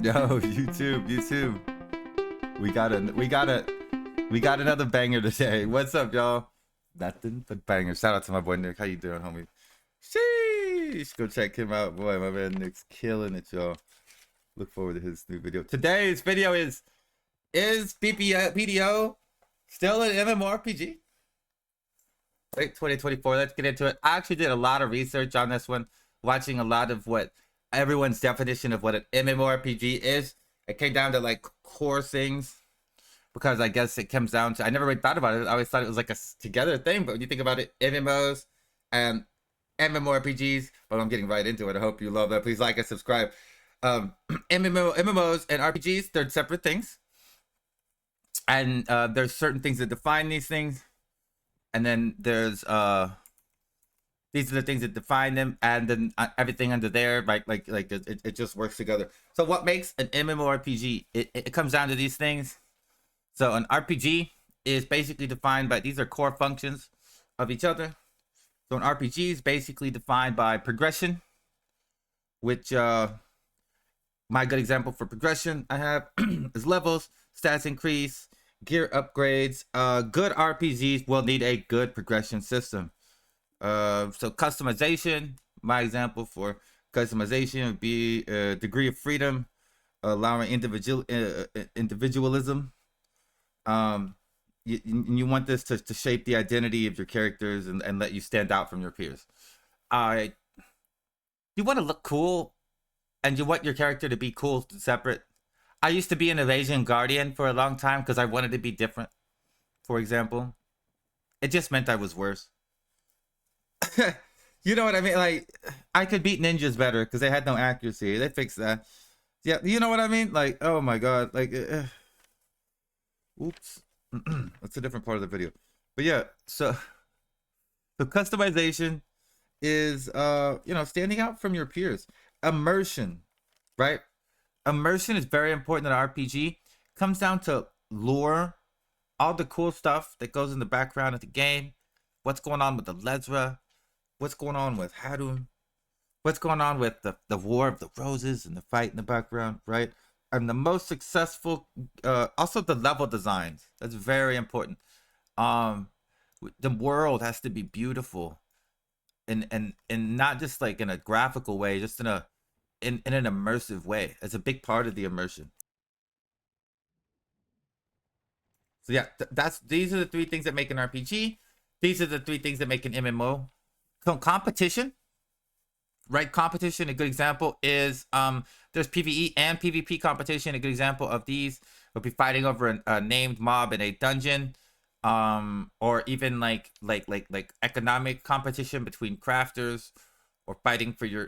Yo, YouTube. We got another banger today. What's up, y'all? Nothing but banger. Shout out to my boy Nick. How you doing, homie? Sheesh. Go check him out, boy. My man Nick's killing it, y'all. Look forward to his new video. Today's video is BDO still an MMORPG? Late 2024. Let's get into it. I actually did a lot of research on this one, watching a lot of what everyone's definition of what an MMORPG is. It came down to like core things, because I guess it comes down to, I never really thought about it. I always thought it was like a together thing, but when you think about it, MMOs and MMORPGs, well, I'm getting right into it. I hope you love that. Please like and subscribe. MMOs and RPGs, they're separate things. And there's certain things that define these things. And then there's these are the things that define them, and then everything under there, right? Like it just works together. So what makes an MMORPG? It comes down to these things. So an RPG is basically defined by, these are core functions of each other. So an RPG is basically defined by progression, which my good example for progression I have is levels, stats increase, gear upgrades. Good RPGs will need a good progression system. So customization, my example for customization would be a degree of freedom, allowing individualism. You want this to shape the identity of your characters and let you stand out from your peers. You want to look cool, and you want your character to be cool, separate. I used to be an Evasion Guardian for a long time because I wanted to be different, for example. It just meant I was worse. You know what I mean? Like, I could beat ninjas better because they had no accuracy. They fixed that. Yeah, you know what I mean? Like, oh my god. Like, oops. That's a different part of the video. But yeah, so customization is, you know, standing out from your peers. Immersion, right? Immersion is very important in an RPG. Comes down to lore, all the cool stuff that goes in the background of the game. What's going on with the Lesra? What's going on with Hadum? What's going on with the War of the Roses and the fight in the background, right? And the most successful, also the level designs. That's very important. The world has to be beautiful, and not just like in a graphical way, just in an immersive way. It's a big part of the immersion. So yeah, these are the three things that make an RPG. These are the three things that make an MMO. So competition, right? Competition, a good example is there's PvE and PvP competition. A good example of these would be fighting over a named mob in a dungeon, or even like economic competition between crafters, or fighting for your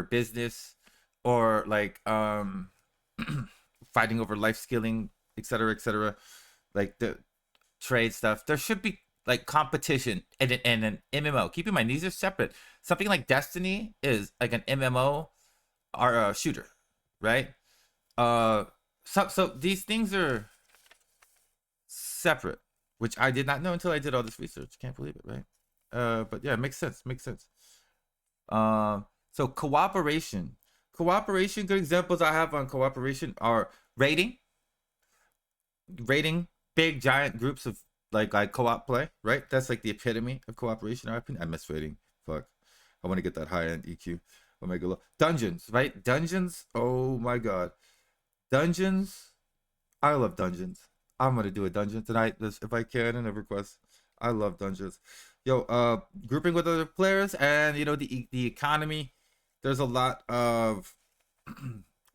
business, or like fighting over life skilling, etc., like the trade stuff. There should be like competition and an MMO. Keep in mind, these are separate. Something like Destiny is like an MMO or a shooter, right? So these things are separate, which I did not know until I did all this research. Can't believe it, right? But yeah, it makes sense. So cooperation. Good examples I have on cooperation are raiding big giant groups of like co-op play, right? That's like the epitome of cooperation. I miss raiding. Fuck. I want to get that high-end EQ. Omega low. Dungeons, right? Dungeons. Oh my god. Dungeons. I love dungeons. I'm gonna do a dungeon tonight, if I can, in a request. I love dungeons. Yo, grouping with other players, and you know, the economy. There's a lot of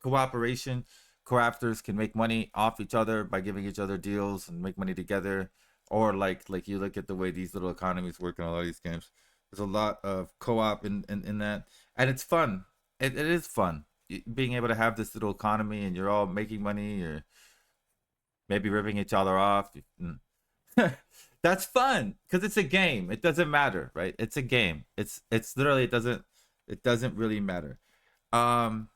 cooperation. Crafters can make money off each other by giving each other deals and make money together. Or like you look at the way these little economies work in a lot of these games. There's a lot of co-op in that, and it's fun. It is fun being able to have this little economy, and you're all making money, or maybe ripping each other off. That's fun because it's a game. It doesn't matter, right? It's a game. It's literally, it doesn't really matter. And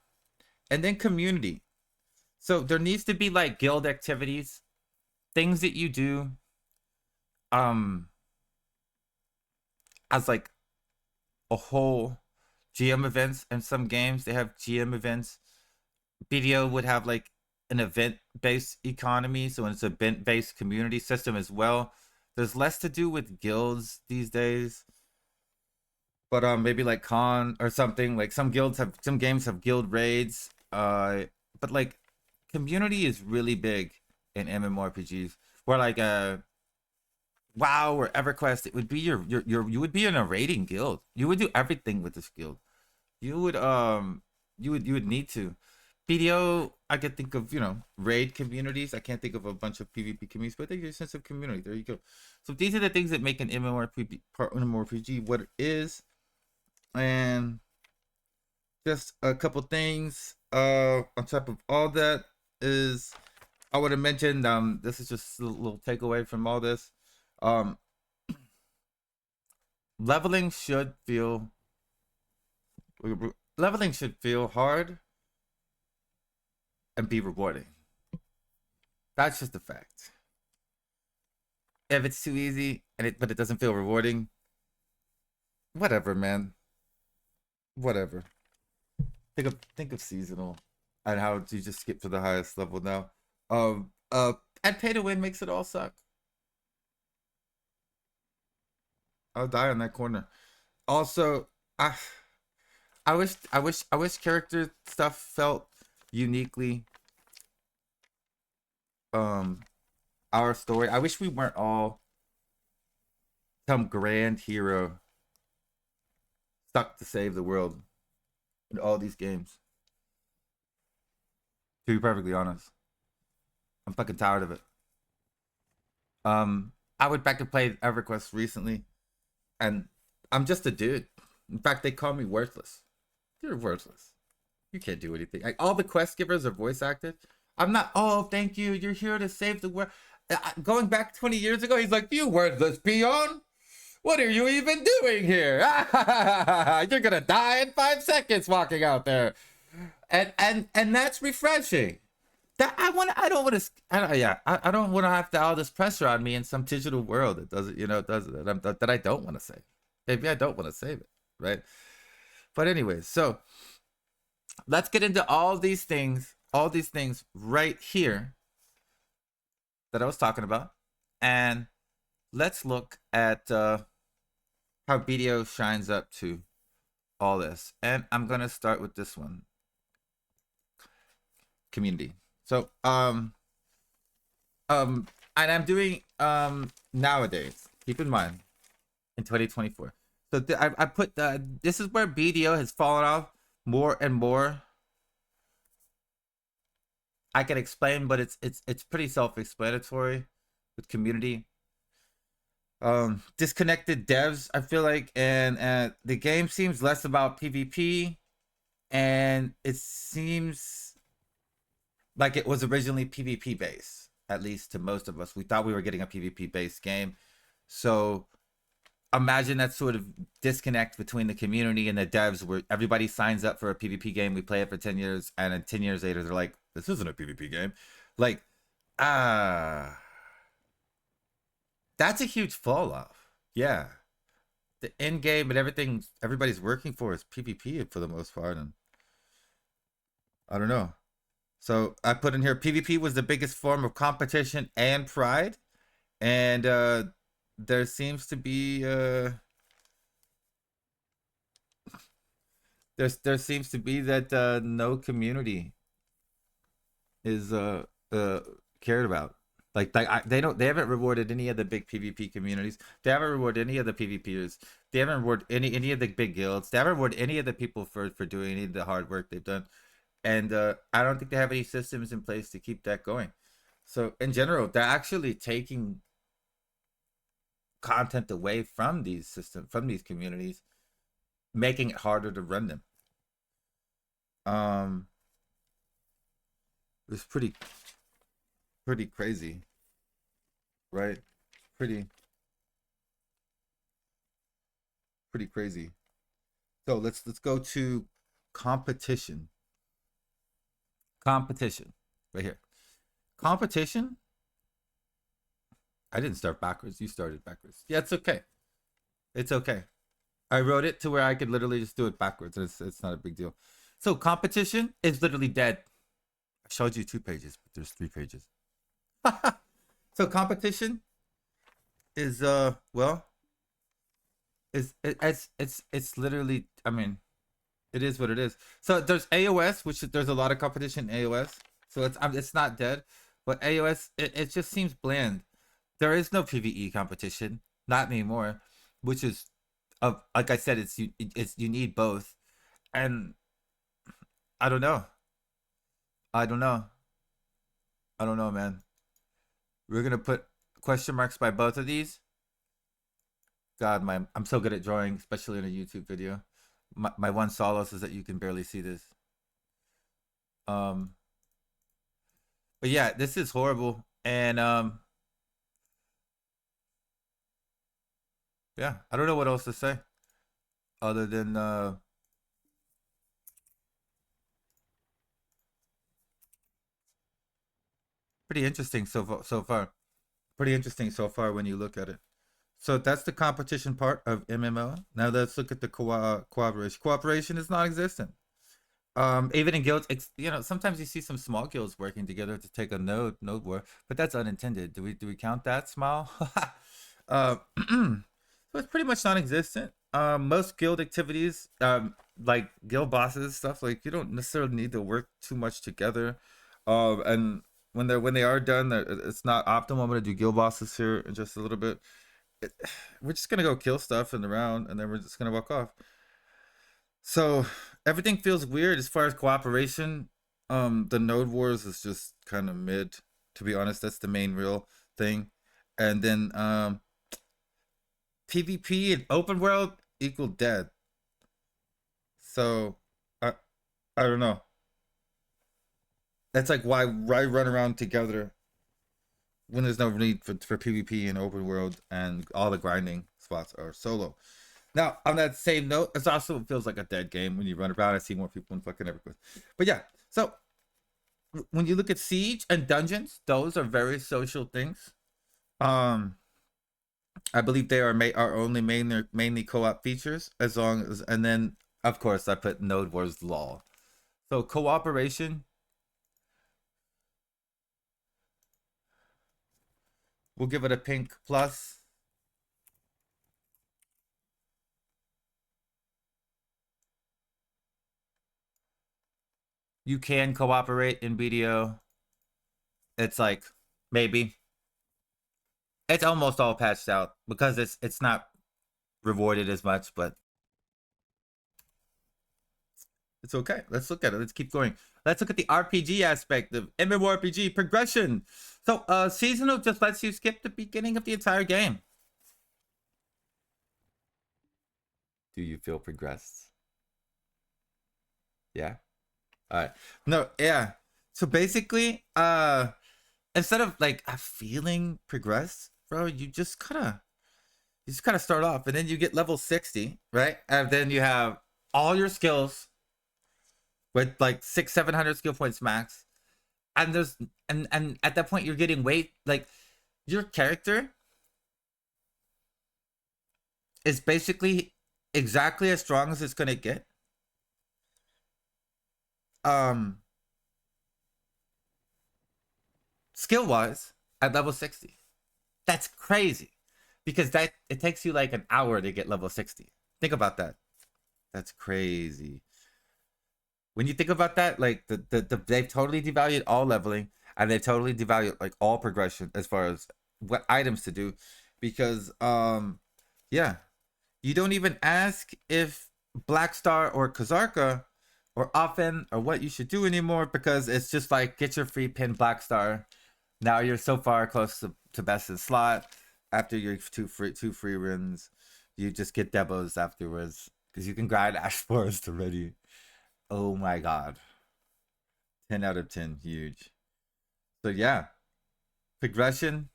then community. So there needs to be like guild activities, things that you do as like a whole. GM events. In some games they have GM events BDO would have like an event-based economy, so it's an event-based community system as well. There's less to do with guilds these days, but maybe like con or something. Like some games have guild raids. But like community is really big in MMORPGs. Where like WoW or EverQuest, it would be you would be in a raiding guild. You would do everything with this guild. You would you would need to. BDO, I could think of, raid communities. I can't think of a bunch of PvP communities, but they give a sense of community. There you go. So these are the things that make an MMORPG what it is. And just a couple things on top of all that is I would have mentioned this is just a little takeaway from all this. Leveling should feel hard and be rewarding. That's just a fact. If it's too easy but it doesn't feel rewarding, whatever, man. Whatever. Think of seasonal and how you just skip to the highest level now. And pay to win makes it all suck. I'll die on that corner. Also, I wish character stuff felt uniquely our story. I wish we weren't all some grand hero stuck to save the world in all these games. To be perfectly honest, I'm fucking tired of it. I went back and played EverQuest recently, and I'm just a dude. In fact, they call me worthless. You're worthless. You can't do anything. Like, all the quest givers are voice acted. I'm not. Oh, thank you. You're here to save the world. Going back 20 years ago, he's like, you worthless peon. What are you even doing here? You're gonna die in 5 seconds walking out there, and that's refreshing. That I don't want to. I don't want to have to all this pressure on me in some digital world that doesn't, that I don't want to save. Maybe I don't want to save it, right? But anyway, so let's get into all these things right here that I was talking about, and let's look at how BDO shines up to all this. And I'm gonna start with this one. Community. So and I'm doing nowadays. Keep in mind, in 2024. So I put this is where BDO has fallen off more and more. I can explain, but it's pretty self-explanatory with community. Disconnected devs, I feel like, and the game seems less about PvP, and it seems like it was originally PvP based, at least to most of us. We thought we were getting a PvP based game. So imagine that sort of disconnect between the community and the devs, where everybody signs up for a PvP game, we play it for 10 years, and then 10 years later they're like, this isn't a PvP game. Like, that's a huge fall off. Yeah. The end game and everything everybody's working for is PvP for the most part, and I don't know. So I put in here, PvP was the biggest form of competition and pride, and there seems to be there seems to be that no community is cared about. They haven't rewarded any of the big PvP communities. They haven't rewarded any of the PvPers. They haven't rewarded any of the big guilds. They haven't rewarded any of the people for doing any of the hard work they've done. And I don't think they have any systems in place to keep that going. So in general, they're actually taking content away from these systems, from these communities, making it harder to run them. It's pretty crazy, right? Pretty crazy. So let's go to competition. Competition, right here. Competition. I didn't start backwards. You started backwards. Yeah, it's okay. It's okay. I wrote it to where I could literally just do it backwards. It's not a big deal. So competition is literally dead. I showed you 2 pages, but there's 3 pages. So competition is well, it's literally, I mean, it is what it is. So there's AOS, which there's a lot of competition in AOS. So it's not dead, but AOS it just seems bland. There is no PvE competition, not anymore, which is like I said, it's you need both. And I don't know. I don't know. I don't know, man. We're gonna put question marks by both of these. God, I'm so good at drawing, especially in a YouTube video. My one solace is that you can barely see this. But yeah, this is horrible. And yeah, I don't know what else to say other than pretty interesting so far. Pretty interesting so far when you look at it. So that's the competition part of MMO. Now let's look at the cooperation. Cooperation is non-existent. Even in guilds, you know, sometimes you see some small guilds working together to take a node war, but that's unintended. Do we count that small? So it's pretty much non-existent. Most guild activities, like guild bosses stuff, like you don't necessarily need to work too much together. And when they are done, it's not optimal. I'm gonna do guild bosses here in just a little bit. We're just gonna go kill stuff in the round, and then we're just gonna walk off. So everything feels weird as far as cooperation. The node wars is just kind of mid, to be honest. That's the main real thing. And then PvP and open world equal dead. So I don't know. That's like why run around together when there's no need for PvP and open world and all the grinding spots are solo. Now, on that same note, it also feels like a dead game when you run around and see more people in fucking everywhere. But yeah, so when you look at Siege and Dungeons, those are very social things. I believe they are only mainly co-op features, as long as, and then of course I put Node Wars LOL. So cooperation, we'll give it a pink plus. You can cooperate in BDO. It's like maybe. It's almost all patched out because it's not rewarded as much, but it's okay. Let's look at it. Let's keep going. Let's look at the RPG aspect of MMORPG progression. So seasonal just lets you skip the beginning of the entire game. Do you feel progressed? Yeah. All right. No, yeah. So basically, instead of like feeling progressed, bro, you just kind of start off, and then you get level 60, right? And then you have all your skills with like 600-700 skill points max, and there's and at that point you're getting weight. Like your character is basically exactly as strong as it's gonna get. Skill wise at level 60. That's crazy, because that it takes you like an hour to get level 60. Think about that. That's crazy. When you think about that, like they've totally devalued all leveling, and they've totally devalued like all progression as far as what items to do, because yeah, you don't even ask if Black Star or Kazarka or Offen or what you should do anymore, because it's just like get your free pin Black Star. Now you're so far close to best in slot. After your two free runs, you just get demos afterwards because you can grind Ash Forest already. Oh my god. 10 out of 10. Huge. So yeah. Progression.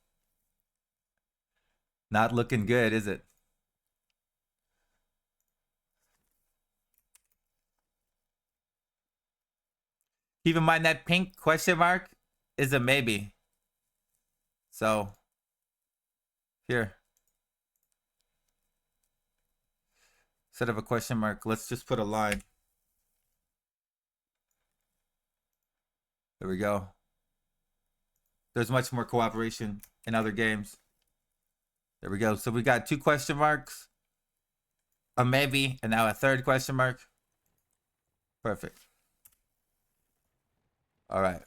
Not looking good, is it? Keep in mind that pink question mark is a maybe. So here. Instead of a question mark, let's just put a line. There we go. There's much more cooperation in other games. There we go. So we got 2 question marks, a maybe, and now a 3rd question mark. Perfect. All right.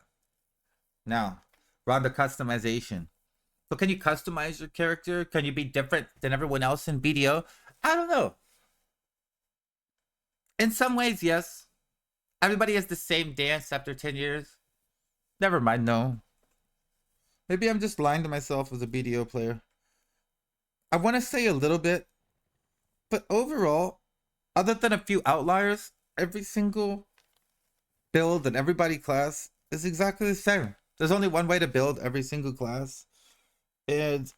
Now, we're on the customization. So can you customize your character? Can you be different than everyone else in BDO? I don't know. In some ways, yes. Everybody has the same dance after 10 years. Never mind, no. Maybe I'm just lying to myself as a BDO player. I want to say a little bit, but overall, other than a few outliers, every single build and everybody class is exactly the same. There's only one way to build every single class, and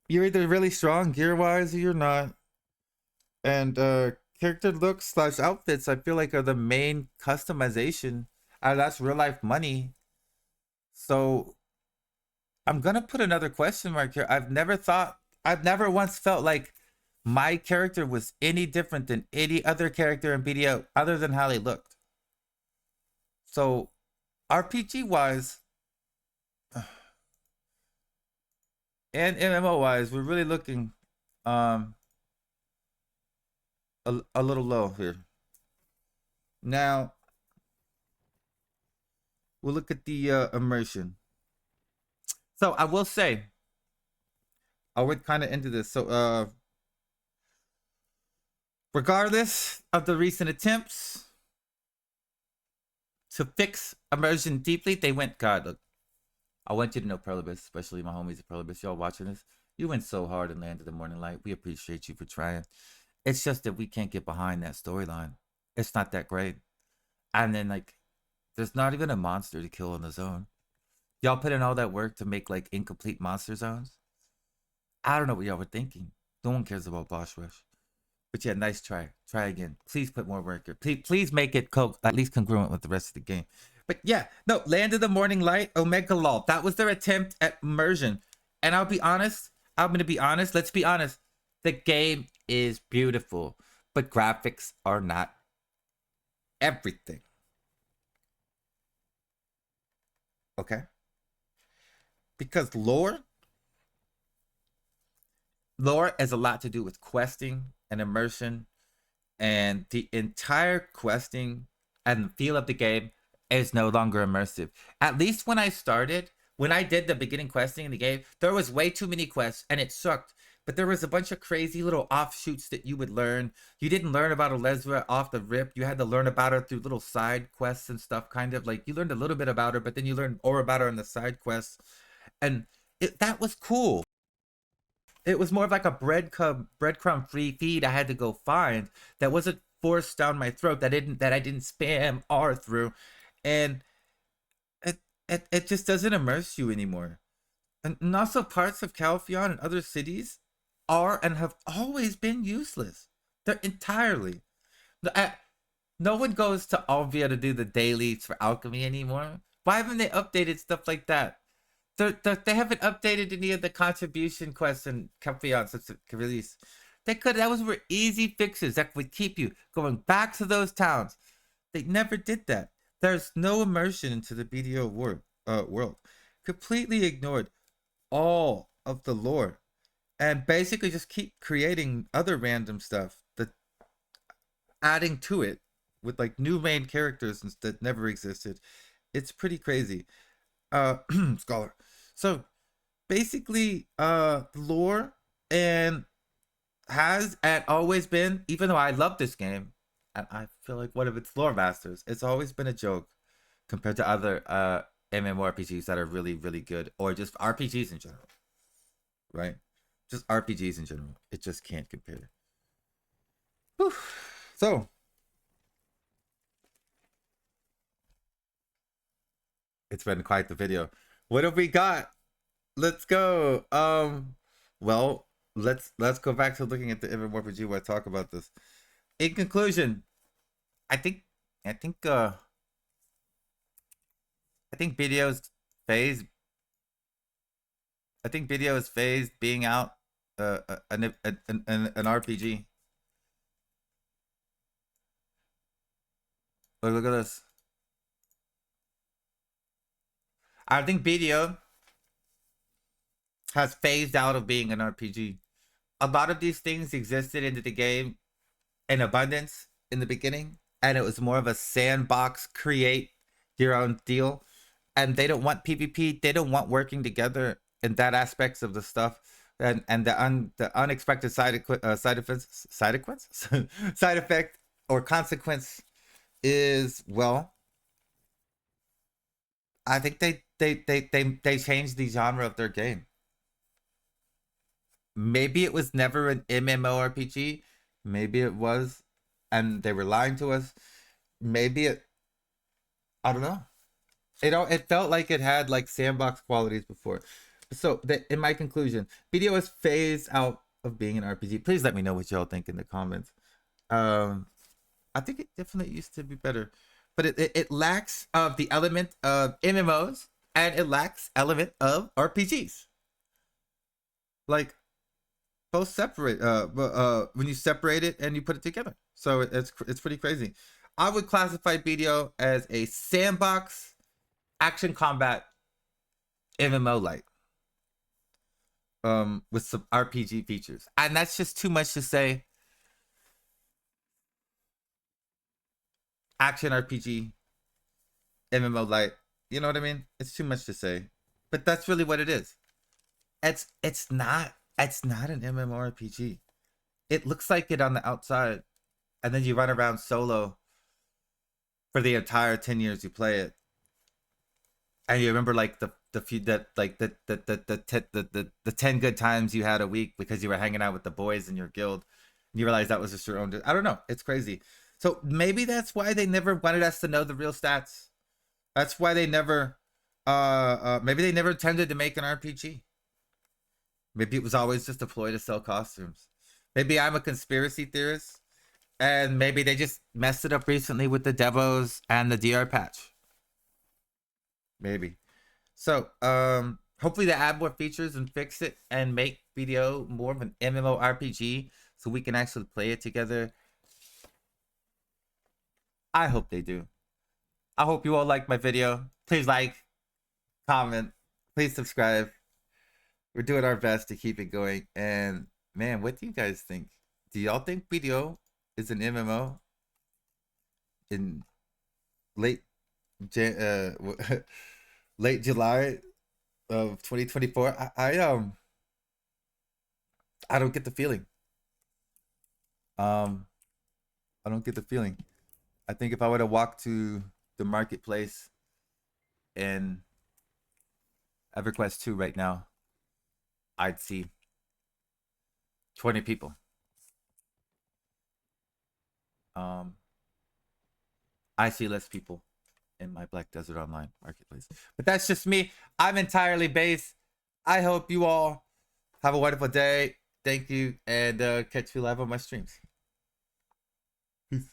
you're either really strong gear-wise or you're not. And character looks / outfits, I feel like, are the main customization. That's real life money. So I'm gonna put another question mark here. I've never once felt like my character was any different than any other character in BDO other than how they looked. So RPG wise and MMO wise, we're really looking a little low here. Now we'll look at the immersion. So I will say, I would kind of into this. So regardless of the recent attempts to fix immersion deeply, they went, God, look, I want you to know, Perlibus, especially my homies at Perlibus, y'all watching this, you went so hard in Land of the Morning Light. We appreciate you for trying. It's just that we can't get behind that storyline. It's not that great. And then, like, there's not even a monster to kill in the zone. Y'all put in all that work to make, like, incomplete monster zones? I don't know what y'all were thinking. No one cares about boss rush. But yeah, nice try. Try again. Please put more work here. Please make it at least congruent with the rest of the game. But yeah, no, Land of the Morning Light, Omega Law. That was their attempt at immersion. And I'll be honest. I'm going to be honest. Let's be honest. The game is beautiful, but graphics are not everything. Okay? Because lore has a lot to do with questing and immersion, and the entire questing and the feel of the game is no longer immersive. At least when I started, when I did the beginning questing in the game, there was way too many quests and it sucked. But there was a bunch of crazy little offshoots that you would learn. You didn't learn about Alezra off the rip. You had to learn about her through little side quests and stuff, kind of. Like, you learned a little bit about her, but then you learned more about her in the side quests. And that was cool. It was more of like a breadcrumb free feed I had to go find that wasn't forced down my throat, that I didn't spam R through. And it just doesn't immerse you anymore. And also parts of Calpheon and other cities are and have always been useless. They're entirely. No one goes to Alvia to do the dailies for alchemy anymore. Why haven't they updated stuff like that? They haven't updated any of the contribution quests in Calpheon since the release. That were easy fixes that would keep you going back to those towns. They never did that. There's no immersion into the BDO world. Completely ignored all of the lore and basically just keep creating other random stuff that adding to it with like new main characters that never existed. It's pretty crazy. Scholar. So basically lore and has and always been, even though I love this game and I feel like one of its lore masters, it's always been a joke compared to other MMORPGs that are really, really good, or just RPGs in general, right? Just RPGs in general. It just can't compare. Whew. So it's been quite the video. What have we got? Let's go. Well, let's go back to looking at the MMORPG where I talk about this. In conclusion, I think video's phase. I think video is phased being out an RPG. Look at this. I think BDO has phased out of being an RPG. A lot of these things existed into the game in abundance in the beginning, and it was more of a sandbox, create your own deal. And they don't want PvP. They don't want working together in that aspects of the stuff. And the unexpected side effects side effect or consequence is, well, I think they changed the genre of their game. Maybe it was never an MMORPG. Maybe it was, and they were lying to us. Maybe it, I don't know. It felt like it had like sandbox qualities before. So in my conclusion, BDO is phased out of being an RPG. Please let me know what y'all think in the comments. I think it definitely used to be better, but it lacks of the element of MMOs, and it lacks element of RPGs. Like both separate. When you separate it and you put it together, so it's pretty crazy. I would classify BDO as a sandbox action combat MMO light, with some RPG features, and that's just too much to say. Action RPG MMO light, you know what I mean? It's too much to say, but that's really what it is. It's not an MMORPG. It looks like it on the outside, and then you run around solo for the entire 10 years you play it, and you remember like the few that like the 10 good times you had a week because you were hanging out with the boys in your guild, and you realize that was just your own. I don't know. It's crazy. So maybe that's why they never wanted us to know the real stats. That's why they never, maybe they never intended to make an RPG. Maybe it was always just a ploy to sell costumes. Maybe I'm a conspiracy theorist, and maybe they just messed it up recently with the Devos and the DR patch. Maybe. So, hopefully they add more features and fix it and make BDO more of an MMORPG so we can actually play it together. I hope they do. I hope you all like my video. Please like, comment, please subscribe. We're doing our best to keep it going. And man, what do you guys think? Do y'all think BDO is an MMO in late late July of 2024? I don't get the feeling. I don't get the feeling. I think if I were to walk to the marketplace in EverQuest 2 right now, I'd see 20 people. I see less people in my Black Desert Online marketplace. But that's just me. I'm entirely based. I hope you all have a wonderful day. Thank you, and catch you live on my streams. Peace.